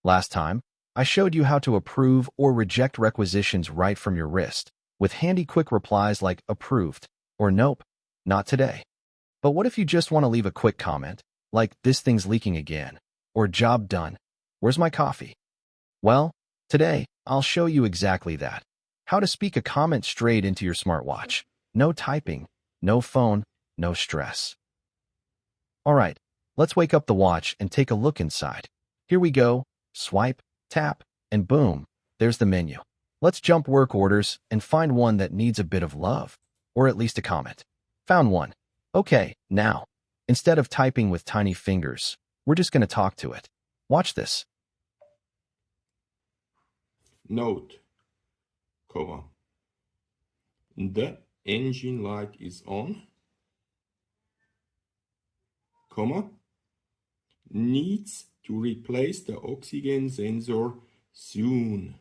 Last time, I showed you how to approve or reject requisitions right from your wrist, with handy quick replies like approved or nope, not today. But what if you just want to leave a quick comment, like this thing's leaking again, or job done, where's my coffee? Well, today, I'll show you exactly that. How to speak a comment straight into your smartwatch. No typing, no phone, no stress. All right, let's wake up the watch and take a look inside. Here we go. Swipe, tap, and boom, there's the menu. Let's jump work orders and find one that needs a bit of love, or at least a comment. Found one. Okay, now, instead of typing with tiny fingers, we're just going to talk to it. Watch this. Note, the engine light is on, needs to replace the oxygen sensor soon.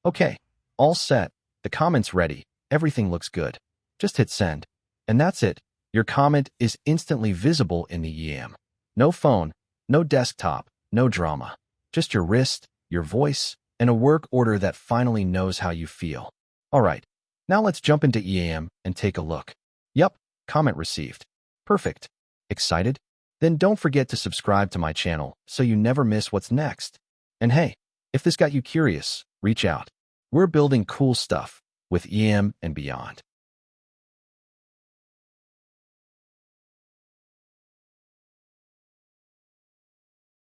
Okay, all set. The comment's ready. Everything looks good. Just hit send. And that's it. Your comment is instantly visible in the EAM. No phone, no desktop, no drama. Just your wrist, your voice, and a work order that finally knows how you feel. All right, now let's jump into EAM and take a look. Yup, comment received. Perfect. Excited? Then don't forget to subscribe to my channel so you never miss what's next. And hey, if this got you curious, reach out. We're building cool stuff with EAM and beyond.